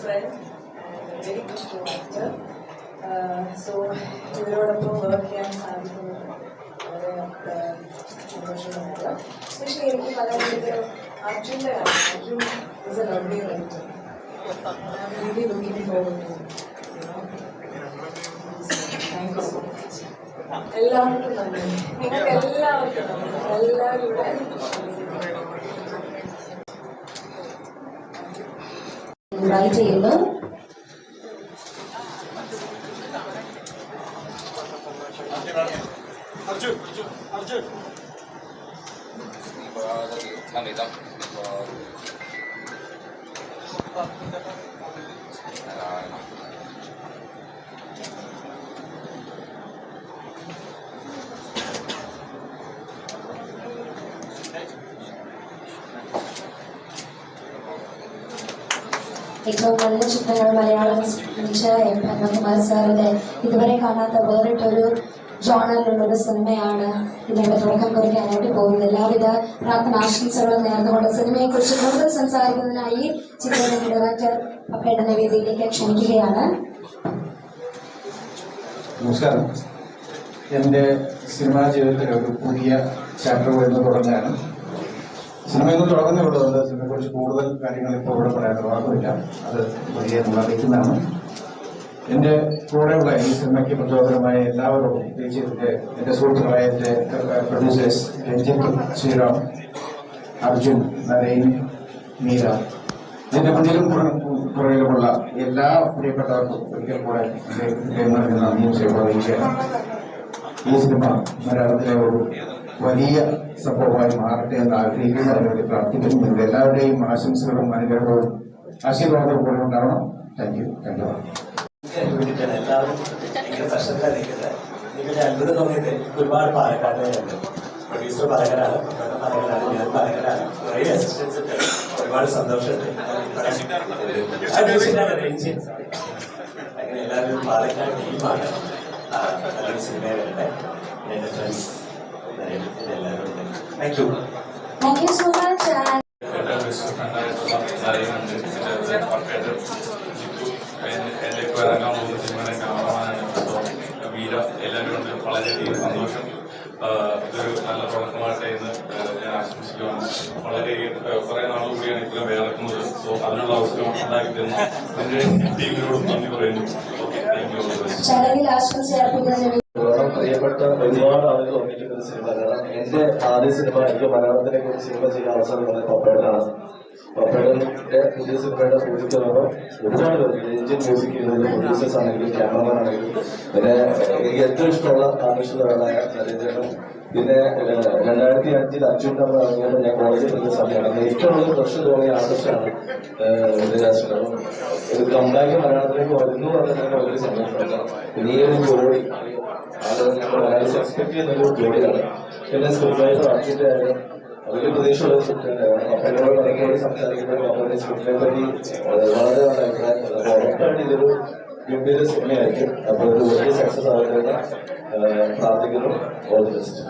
friend and a very good co-actor. So ഇവരോടൊപ്പം work ചെയ്യാൻ സാധിക്കുന്നത് വളരെ സന്തോഷമുണ്ട്. എസ്പെഷ്യലി എനിക്ക് പറയാനുള്ളത് അർജുൻ്റെ കാര്യം. Arjun is A lovely writer. really looking forward to Thank you so much. എല്ലാവർക്കും നന്ദി. നിങ്ങൾക്ക് എല്ലാവർക്കും നന്ദി. എല്ലാവരും ഇവിടെ ഇൻവൈറ്റ് ചെയ്യുന്നു. ഏറ്റവും നല്ല ചിത്രങ്ങൾ മലയാളം പത്മകുമാർ സാറിന്റെ ഇതുവരെ കാണാത്ത വേറിട്ടൊരു ജോണറിലുള്ളൊരു സിനിമയാണ് ഇതിന്റെ തുടക്കം കുറിക്കാനായിട്ട് പോകുന്നത്. എല്ലാവിധ പ്രാർത്ഥനാശംസകളും നേർന്നുകൊണ്ട് സിനിമയെക്കുറിച്ച് കൂടുതൽ സംസാരിക്കുന്നതിനായി ചിത്രത്തിന്റെ ഡയറക്ടർ പപ്പേട്ടനെ വേദിയിലേക്ക് ക്ഷണിക്കുകയാണ്. നമസ്കാരം. എൻ്റെ സിനിമാ ജീവിതത്തിലെ ഒരു പുതിയ ചാപ്റ്റർ വരുന്നത് തുടങ്ങാണ്. സിനിമയൊന്നും തുടങ്ങുന്നേ ഉള്ളൂ. അത് സിനിമയെക്കുറിച്ച് കൂടുതൽ കാര്യങ്ങൾ ഇപ്പോൾ ഇവിടെ പറയാൻ നിർവാഹമില്ല. അത് വലിയ അറിയിക്കുന്നതാണ്. എൻ്റെ കൂടെയുള്ള ഈ സിനിമയ്ക്ക് പ്രചോദനമായ എല്ലാവരോടും, പ്രത്യേകിച്ച് എൻ്റെ സുഹൃത്തുക്കളായ എൻ്റെ പ്രൊഡ്യൂസേഴ്സ് രഞ്ജിത്ത്, ശ്രീറാം, അർജുൻ, നരൈൻ, മീര, ഇതിൻ്റെ മുന്നിലും പുറകിലുമുള്ള എല്ലാ പ്രിയപ്പെട്ടവർക്കും ഒരിക്കൽ കൂടെ എൻ്റെ നന്ദിയും സേവനം. ഈ സിനിമ മലയാളത്തിലെ ഒരു വലിയ സംഭവമായി മാറട്ടെ എന്ന് ആഗ്രഹിക്കുന്നു. അതിനുവേണ്ടി പ്രാർത്ഥിക്കുന്നു. നിങ്ങളുടെ എല്ലാവരുടെയും ആശംസകളും അനുഗ്രഹവും ആശീർവാദവും കൂടെ ഉണ്ടാവണം. Thank you. വേണ്ടിയിട്ടാണ് എല്ലാവരും ഭയങ്കര പ്രശ്നത്തിലാണ് നിൽക്കുന്നത്. എനിക്ക് അത്ഭുതം തോന്നിയത് ഒരുപാട് പാലക്കാട്ടുകാരുണ്ട്. പ്രൊഡ്യൂസർ പാലക്കാരാണ്, പാലക്കാരാണ്, ഞാൻ പാലക്കാരാണ്. കുറേ അസിസ്റ്റൻസ് ഉണ്ട്. ഒരുപാട് സന്തോഷമുണ്ട്. അങ്ങനെ എല്ലാവരും പാലക്കാട് ടീമാണ്. നല്ലൊരു സിനിമയെ വരട്ടെ. എൻ്റെ ഫ്രണ്ട്സ് എല്ലാവരും ഉണ്ട്. Thank you. Thank you so much. ഇറങ്ങാൻ പോകുന്ന സിനിമയുടെ ക്യാമറമാനാണ് വീര. എല്ലാവരും ഉണ്ട്. വളരെയധികം സന്തോഷം. ഇതൊരു നല്ല തുടക്കമായിട്ട് എന്ന് ഞാൻ ആശംസിക്കുകയാണ്. വളരെ കുറെ നാളുകൂടിയാണ് ഇപ്പോഴും വേർക്കുന്നത്. സോ അതിനുള്ള അവസരം ഉണ്ടാക്കി തരുന്ന എന്റെ ടീമിനോടും നന്ദി പറയുന്നു. Okay, thank you. പ്രിയപ്പെട്ട ഒരുപാട് ആളുകൾ ഒന്നിക്കുന്ന സിനിമ. കാരണം എന്റെ ആദ്യ സിനിമ എനിക്ക് മലയാളത്തിലെ ഒരു സിനിമ ചെയ്യാൻ അവസരം വന്നത് പപ്പേട്ടനാണ്. പപ്പേട്ടന്റെ പുതിയ സിനിമയുടെ പൂജിക്കുന്നത് ഒരുപാട് പേർക്ക് എഞ്ചിൻ മ്യൂസിക് ചെയ്യുന്നതിന്റെ പ്രൊഡ്യൂസേഴ്സ് ആണെങ്കിലും ക്യാമറമാൻ ആണെങ്കിലും പിന്നെ എനിക്ക് ഏറ്റവും ഇഷ്ടമുള്ള ആകർഷകരായ നരേന്ദ്രനും പിന്നെ 2005 അർജുൻ്റെ ഇറങ്ങിയപ്പോൾ ഞാൻ കോളേജിൽ പഠിക്കുന്ന സമയമാണ്. ഏറ്റവും കൂടുതൽ പ്രശ്നം തോന്നിയ ആർട്ടിസ്റ്റാണ് വിജയരാജൻ. ഒരു കമ്പാക്ക് മലയാളത്തിലേക്ക് വരുന്നു പറഞ്ഞാൽ വലിയ സന്തോഷമാണ്. പിന്നെ ഈ ഒരു ജോഡി അത് ഞങ്ങൾ വളരെ എക്സ്പെക്ട് ചെയ്യുന്നൊരു ജോഡിയാണ്. പിന്നെ സ്ക്രിപ്റ്റ് റൈറ്റർ അർജുൻ്റെ ആയാലും അതൊരു പ്രതീക്ഷയുള്ള സ്ക്രിപ്റ്റാണ്. അപ്പനോട് പലപ്പോഴും സംസാരിക്കുമ്പോൾ അപ്പൻ്റെ സ്ക്രിപ്റ്റിനെ പറ്റി വളരെ നല്ല അഭിപ്രായം. അപ്പോൾ ഉറപ്പായിട്ട് ഇതൊരു ഗംഭീര സിനിമയായിരിക്കും. അപ്പോൾ ഒരു വലിയ സക്സസ് ആവുമെന്ന് പ്രാർത്ഥിക്കുന്നു. All the best.